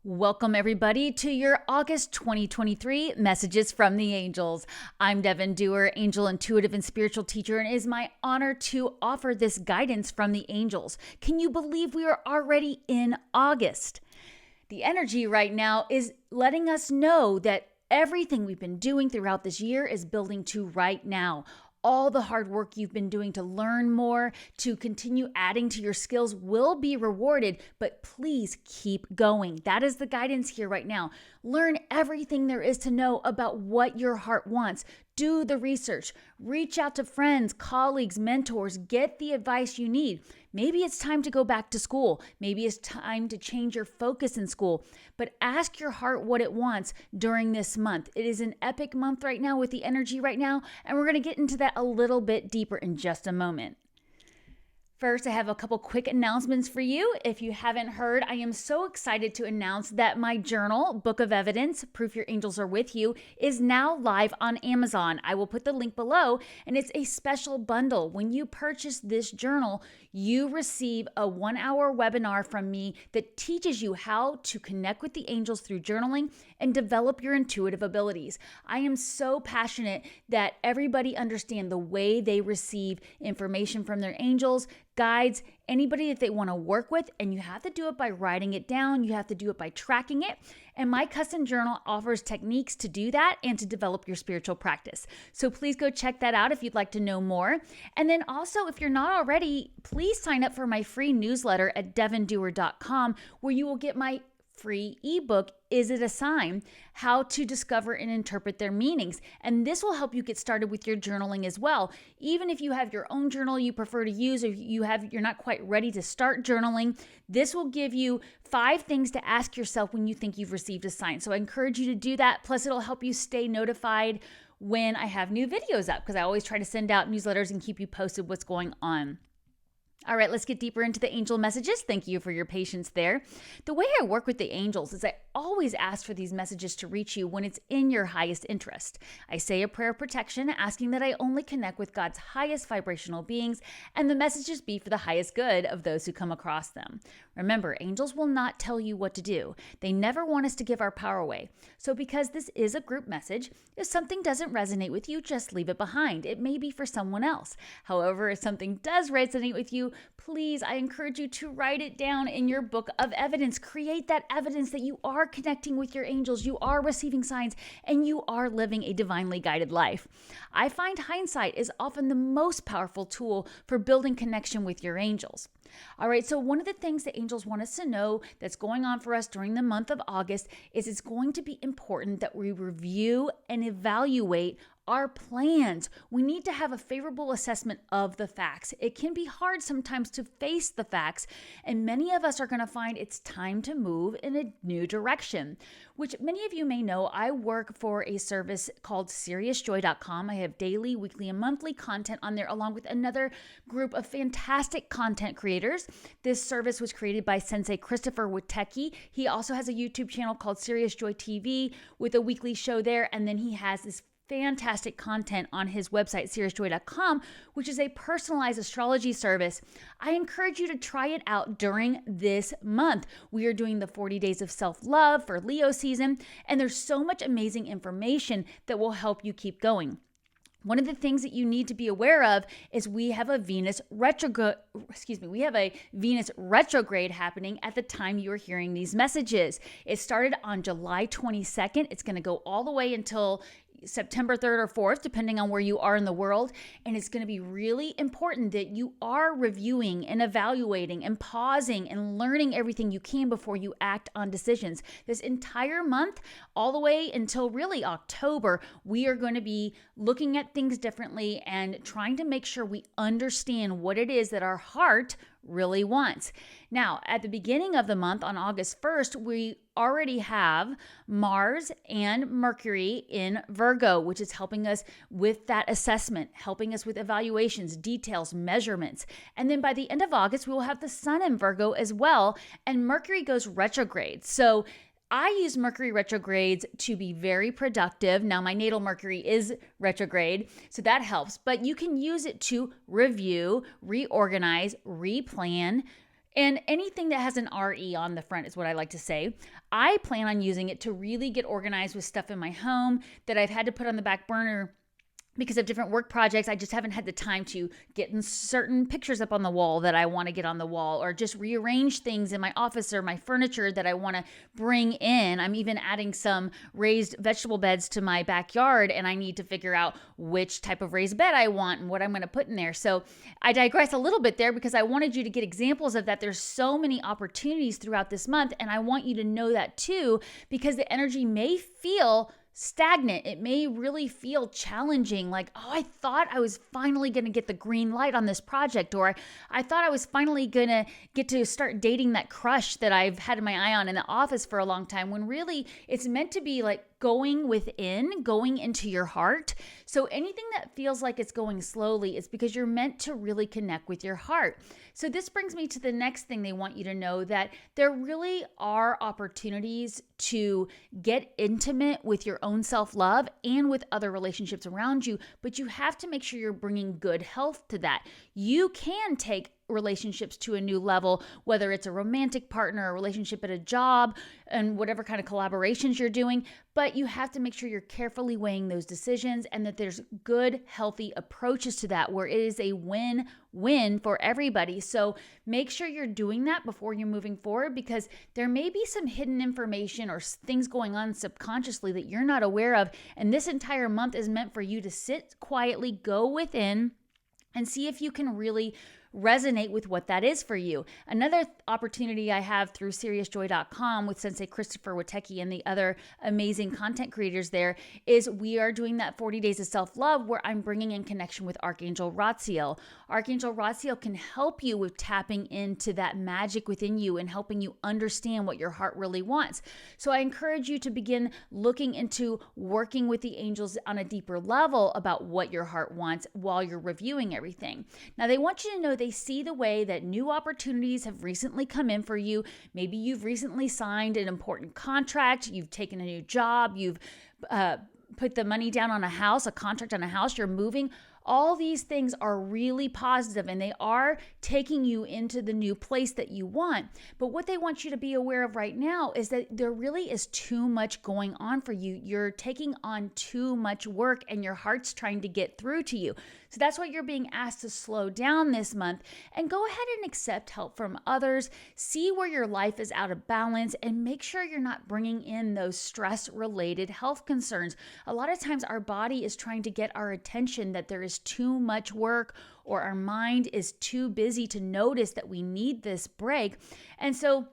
Welcome, everybody, to your August 2023 Messages from the Angels. I'm Devon, Duerr, angel, intuitive, and spiritual teacher, and it is my honor to offer this guidance from the angels. Can you believe we are already in August? The energy right now is letting us know that everything we've been doing throughout this year is building to right now. All the hard work you've been doing to learn more, to continue adding to your skills will be rewarded, but please keep going. That is the guidance here right now. Learn everything there is to know about what your heart wants. Do the research. Reach out to friends, colleagues, mentors. Get the advice you need. Maybe it's time to go back to school. Maybe it's time to change your focus in school. But ask your heart what it wants during this month. It is an epic month right now with the energy right now, and we're going to get into that a little bit deeper in just a moment. First, I have a couple quick announcements for you. If you haven't heard, I am so excited to announce that my journal, Book of Evidence, Proof Your Angels Are With You, is now live on Amazon. I will put the link below, and it's a special bundle. When you purchase this journal, you receive a 1-hour webinar from me that teaches you how to connect with the angels through journaling and develop your intuitive abilities. I am so passionate that everybody understand the way they receive information from their angels, guides, anybody that they want to work with, and you have to do it by writing it down. You have to do it by tracking it. And my custom journal offers techniques to do that and to develop your spiritual practice. So please go check that out if you'd like to know more. And then also, if you're not already, please sign up for my free newsletter at devonduerr.com, where you will get my free ebook, Is It a Sign? How to Discover and Interpret Their Meanings. And this will help you get started with your journaling as well. Even if you have your own journal you prefer to use, or you're not quite ready to start journaling, this will give you 5 things to ask yourself when you think you've received a sign. So I encourage you to do that. Plus, it'll help you stay notified when I have new videos up, because I always try to send out newsletters and keep you posted what's going on. All right, let's get deeper into the angel messages. Thank you for your patience there. The way I work with the angels is I always ask for these messages to reach you when it's in your highest interest. I say a prayer of protection, asking that I only connect with God's highest vibrational beings, and the messages be for the highest good of those who come across them. Remember, angels will not tell you what to do. They never want us to give our power away. So because this is a group message, if something doesn't resonate with you, just leave it behind. It may be for someone else. However, if something does resonate with you, please, I encourage you to write it down in your book of evidence. Create that evidence that you are connecting with your angels, you are receiving signs, and you are living a divinely guided life. I find hindsight is often the most powerful tool for building connection with your angels. All right, so one of the things the angels want us to know that's going on for us during the month of August is it's going to be important that we review and evaluate our plans. We need to have a favorable assessment of the facts. It can be hard sometimes to face the facts, and many of us are going to find it's time to move in a new direction, which many of you may know. I work for a service called SeriousJoy.com. I have daily, weekly, and monthly content on there, along with another group of fantastic content creators. This service was created by Sensei Christopher Witecki. He also has a YouTube channel called Serious Joy TV with a weekly show there, and then he has this fantastic content on his website, SeriousJoy.com, which is a personalized astrology service. I encourage you to try it out during this month. We are doing the 40 days of self-love for Leo season, and there's so much amazing information that will help you keep going. One of the things that you need to be aware of is we have a Venus retrograde happening at the time you are hearing these messages. It started on July 22nd. It's going to go all the way until September 3rd or 4th, depending on where you are in the world. And it's going to be really important that you are reviewing and evaluating and pausing and learning everything you can before you act on decisions. This entire month, all the way until really October, we are going to be looking at things differently and trying to make sure we understand what it is that our heart really wants. Now, at the beginning of the month on August 1st, we already have Mars and Mercury in Virgo, which is helping us with that assessment, helping us with evaluations, details, measurements. And then by the end of August, we will have the Sun in Virgo as well, and Mercury goes retrograde. So I use Mercury retrogrades to be very productive. Now, my natal Mercury is retrograde, so that helps. But you can use it to review, reorganize, replan, And anything that has an RE on the front is what I like to say. I plan on using it to really get organized with stuff in my home that I've had to put on the back burner because of different work projects. I just haven't had the time to get in certain pictures up on the wall that I want to get on the wall, or just rearrange things in my office or my furniture that I want to bring in. I'm even adding some raised vegetable beds to my backyard, and I need to figure out which type of raised bed I want and what I'm going to put in there. So I digress a little bit there because I wanted you to get examples of that. There's so many opportunities throughout this month, and I want you to know that too, because the energy may feel stagnant. It may really feel challenging, like, oh, I thought I was finally going to get the green light on this project, or I thought I was finally going to get to start dating that crush that I've had my eye on in the office for a long time, when really it's meant to be like going within, going into your heart. So anything that feels like it's going slowly, it's because you're meant to really connect with your heart. So this brings me to the next thing they want you to know, that there really are opportunities to get intimate with your own self-love and with other relationships around you, but you have to make sure you're bringing good health to that. You can take relationships to a new level, whether it's a romantic partner, a relationship at a job, and whatever kind of collaborations you're doing. But you have to make sure you're carefully weighing those decisions, and that there's good, healthy approaches to that where it is a win-win for everybody. So make sure you're doing that before you're moving forward, because there may be some hidden information or things going on subconsciously that you're not aware of. And this entire month is meant for you to sit quietly, go within, and see if you can really resonate with what that is for you. Another opportunity I have through SeriousJoy.com with Sensei Christopher Witecki and the other amazing content creators there is we are doing that 40 Days of Self-Love, where I'm bringing in connection with Archangel Ratziel. Archangel Ratziel can help you with tapping into that magic within you and helping you understand what your heart really wants. So I encourage you to begin looking into working with the angels on a deeper level about what your heart wants while you're reviewing everything. Now, they want you to know they see the way that new opportunities have recently come in for you. Maybe you've recently signed an important contract, you've taken a new job, you've put the money down on a house, a contract on a house, you're moving. All these things are really positive, and they are taking you into the new place that you want. But what they want you to be aware of right now is that there really is too much going on for you. You're taking on too much work, and your heart's trying to get through to you. So that's why you're being asked to slow down this month and go ahead and accept help from others. See where your life is out of balance, and make sure you're not bringing in those stress-related health concerns. A lot of times our body is trying to get our attention that there is too much work, or our mind is too busy to notice that we need this break. And so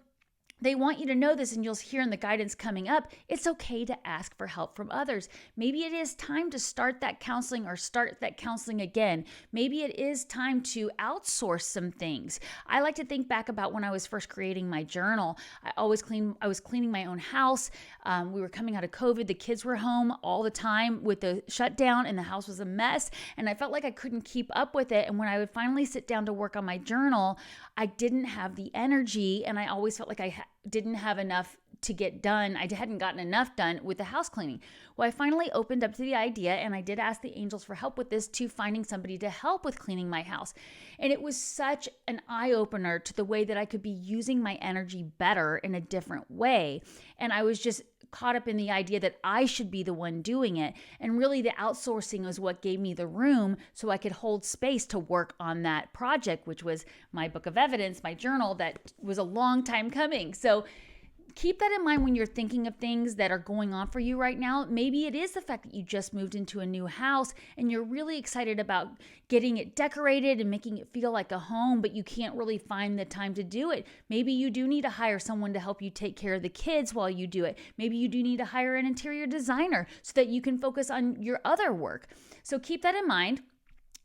they want you to know this, and you'll hear in the guidance coming up, it's okay to ask for help from others. Maybe it is time to start that counseling or start that counseling again. Maybe it is time to outsource some things. I like to think back about when I was first creating my journal. I was cleaning my own house. We were coming out of COVID. The kids were home all the time with the shutdown, and the house was a mess. And I felt like I couldn't keep up with it. And when I would finally sit down to work on my journal, I didn't have the energy, and I always felt like I didn't have enough to get done. I hadn't gotten enough done with the house cleaning. Well, I finally opened up to the idea, and I did ask the angels for help with this, to finding somebody to help with cleaning my house. And it was such an eye-opener to the way that I could be using my energy better in a different way. And I was just caught up in the idea that I should be the one doing it. And really the outsourcing was what gave me the room so I could hold space to work on that project, which was my book of evidence, my journal, that was a long time coming. So keep that in mind when you're thinking of things that are going on for you right now. Maybe it is the fact that you just moved into a new house and you're really excited about getting it decorated and making it feel like a home, but you can't really find the time to do it. Maybe you do need to hire someone to help you take care of the kids while you do it. Maybe you do need to hire an interior designer so that you can focus on your other work. So keep that in mind.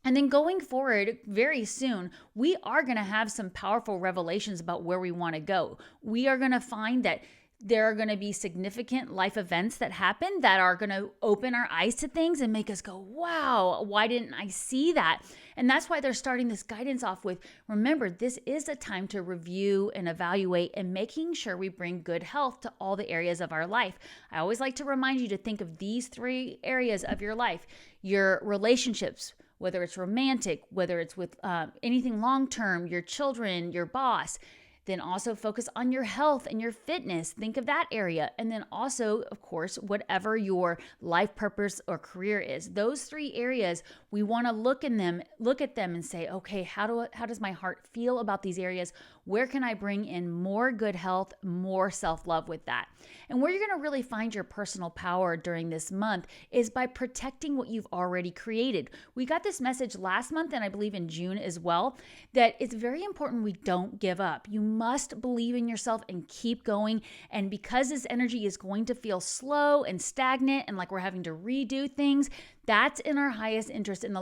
And then going forward, very soon, we are going to have some powerful revelations about where we want to go. We are going to find that there are going to be significant life events that happen that are going to open our eyes to things and make us go, wow, why didn't I see that? And that's why they're starting this guidance off with, remember, this is a time to review and evaluate and making sure we bring good health to all the areas of our life. I always like to remind you to think of these 3 areas of your life: your relationships, whether it's romantic, whether it's with anything long-term, your children, your boss, Then also focus on your health and your fitness. Think of that area. And then also, of course, whatever your life purpose or career is. Those three areas, we want to look at them and say, okay, how does my heart feel about these areas? Where can I bring in more good health, more self-love with that? And where you're going to really find your personal power during this month is by protecting what you've already created. We got this message last month, and I believe in June as well, that it's very important we don't give up. You must believe in yourself and keep going. And because this energy is going to feel slow and stagnant and like we're having to redo things, that's in our highest interest in the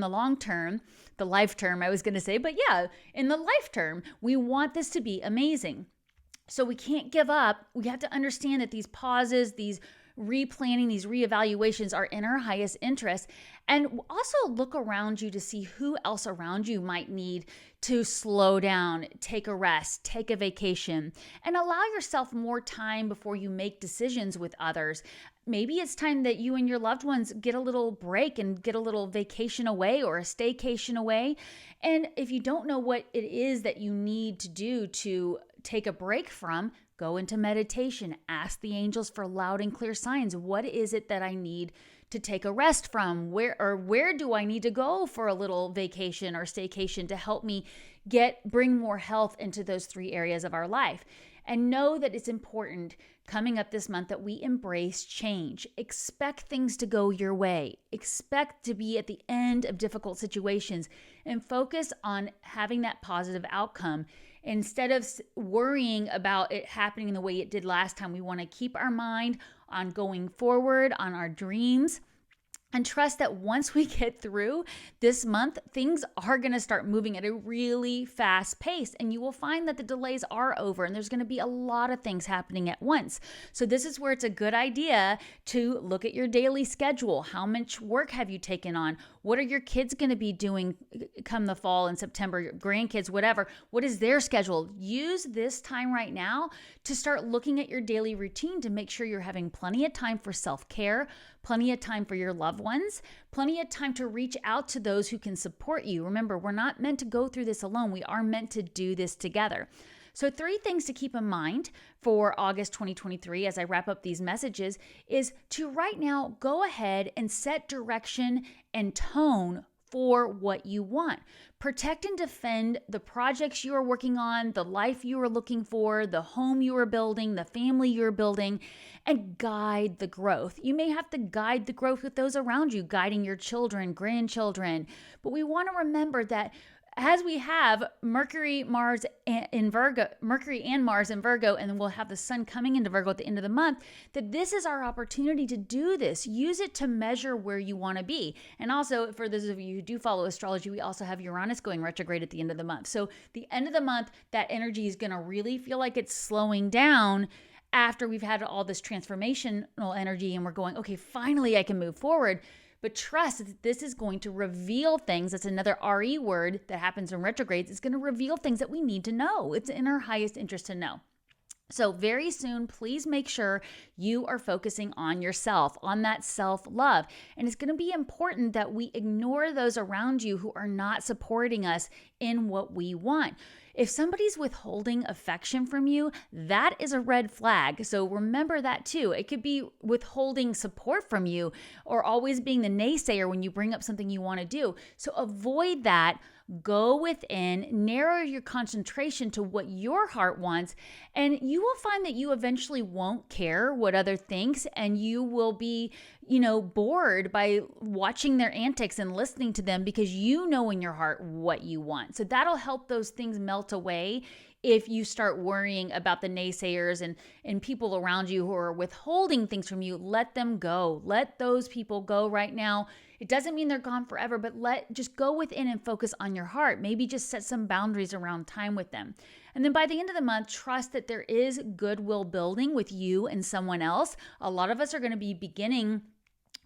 long term, the life term, I was going to say, but yeah, in the life term, we want this to be amazing. So we can't give up. We have to understand that these pauses, these replanning, these reevaluations are in our highest interest. And also look around you to see who else around you might need to slow down, take a rest, take a vacation, and allow yourself more time before you make decisions with others. Maybe it's time that you and your loved ones get a little break and get a little vacation away or a staycation away. And if you don't know what it is that you need to do to take a break from, go into meditation. Ask the angels for loud and clear signs. What is it that I need to take a rest from? Where do I need to go for a little vacation or staycation to help me bring more health into those three areas of our life? And know that it's important coming up this month that we embrace change. Expect things to go your way. Expect to be at the end of difficult situations and focus on having that positive outcome. Instead of worrying about it happening the way it did last time, we want to keep our mind on going forward, on our dreams, and trust that once we get through this month, things are going to start moving at a really fast pace, and you will find that the delays are over and there's going to be a lot of things happening at once. So this is where it's a good idea to look at your daily schedule. How much work have you taken on? What are your kids going to be doing come the fall and September, your grandkids, whatever? What is their schedule? Use this time right now to start looking at your daily routine to make sure you're having plenty of time for self-care, plenty of time for your loved ones, plenty of time to reach out to those who can support you. Remember, we're not meant to go through this alone. We are meant to do this together. So 3 things to keep in mind for August 2023 as I wrap up these messages is to right now go ahead and set direction and tone for what you want. Protect and defend the projects you are working on, the life you are looking for, the home you are building, the family you're building, and guide the growth. You may have to guide the growth with those around you, guiding your children, grandchildren, but we want to remember that as we have Mercury and Mars in Virgo, and then we'll have the sun coming into Virgo at the end of the month, that this is our opportunity to do this. Use it to measure where you want to be. And also, for those of you who do follow astrology, we also have Uranus going retrograde at the end of the month. So the end of the month, that energy is going to really feel like it's slowing down after we've had all this transformational energy and we're going, okay, finally I can move forward. But trust that this is going to reveal things. That's another RE word that happens in retrogrades. It's going to reveal things that we need to know. It's in our highest interest to know. So very soon, please make sure you are focusing on yourself, on that self-love. And it's going to be important that we ignore those around you who are not supporting us in what we want. If somebody's withholding affection from you, that is a red flag. So remember that too. It could be withholding support from you or always being the naysayer when you bring up something you want to do. So avoid that. Go within, narrow your concentration to what your heart wants, and you will find that you eventually won't care what other thinks, and you will be, bored by watching their antics and listening to them because you know in your heart what you want. So that'll help those things melt away if you start worrying about the naysayers and people around you who are withholding things from you. Let them go. Let those people go right now. It doesn't mean they're gone forever, but just go within and focus on your heart. Maybe just set some boundaries around time with them. And then by the end of the month, trust that there is goodwill building with you and someone else. A lot of us are going to be beginning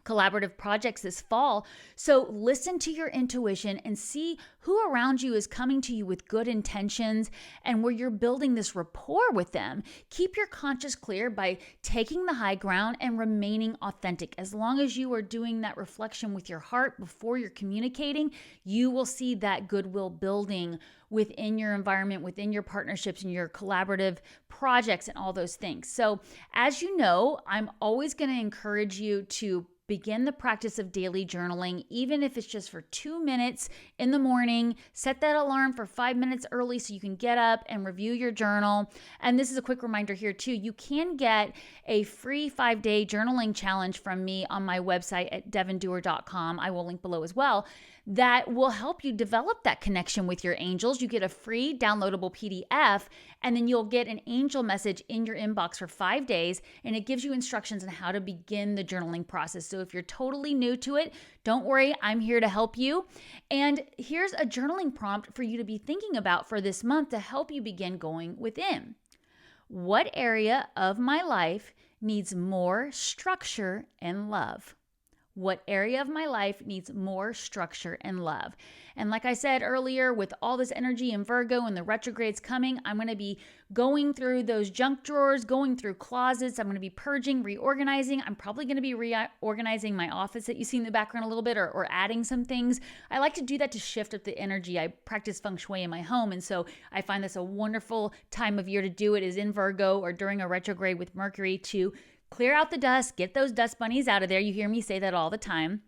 collaborative projects this fall. So listen to your intuition and see who around you is coming to you with good intentions and where you're building this rapport with them. Keep your conscience clear by taking the high ground and remaining authentic. As long as you are doing that reflection with your heart before you're communicating, you will see that goodwill building within your environment, within your partnerships and your collaborative projects and all those things. So as you know, I'm always going to encourage you to begin the practice of daily journaling, even if it's just for 2 minutes in the morning. Set that alarm for 5 minutes early so you can get up and review your journal. And this is a quick reminder here too. You can get a free 5-day journaling challenge from me on my website at devonduerr.com. I will link below as well. That will help you develop that connection with your angels. You get a free downloadable PDF, and then you'll get an angel message in your inbox for 5 days, and it gives you instructions on how to begin the journaling process. So if you're totally new to it, don't worry, I'm here to help you. And here's a journaling prompt for you to be thinking about for this month to help you begin going within. What area of my life needs more structure and love? What area of my life needs more structure and love? And like I said earlier, with all this energy in Virgo and the retrogrades coming, I'm going to be going through those junk drawers, going through closets. I'm going to be purging, reorganizing. I'm probably going to be reorganizing my office that you see in the background a little bit, or adding some things. I like to do that to shift up the energy. I practice feng shui in my home, and so I find this a wonderful time of year to do it is in Virgo or during a retrograde with Mercury to clear out the dust, get those dust bunnies out of there. You hear me say that all the time.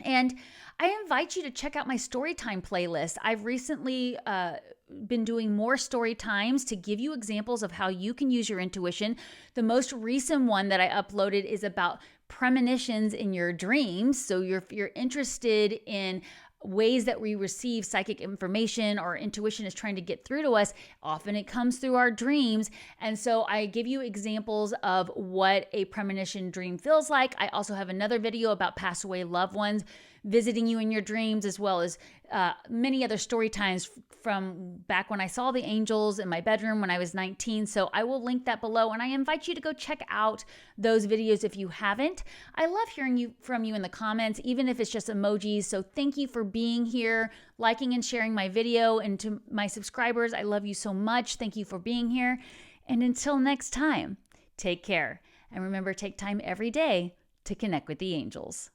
And I invite you to check out my Storytime playlist. I've recently been doing more story times to give you examples of how you can use your intuition. The most recent one that I uploaded is about premonitions in your dreams. So if you're interested in ways that we receive psychic information or intuition is trying to get through to us, often it comes through our dreams. And so I give you examples of what a premonition dream feels like. I also have another video about passed away loved ones visiting you in your dreams, as well as many other story times from back when I saw the angels in my bedroom when I was 19. So I will link that below, and I invite you to go check out those videos if you haven't. I love hearing from you in the comments, even if it's just emojis. So thank you for being here, liking and sharing my video. And to my subscribers, I love you so much. Thank you for being here. And until next time, take care. And remember, take time every day to connect with the angels.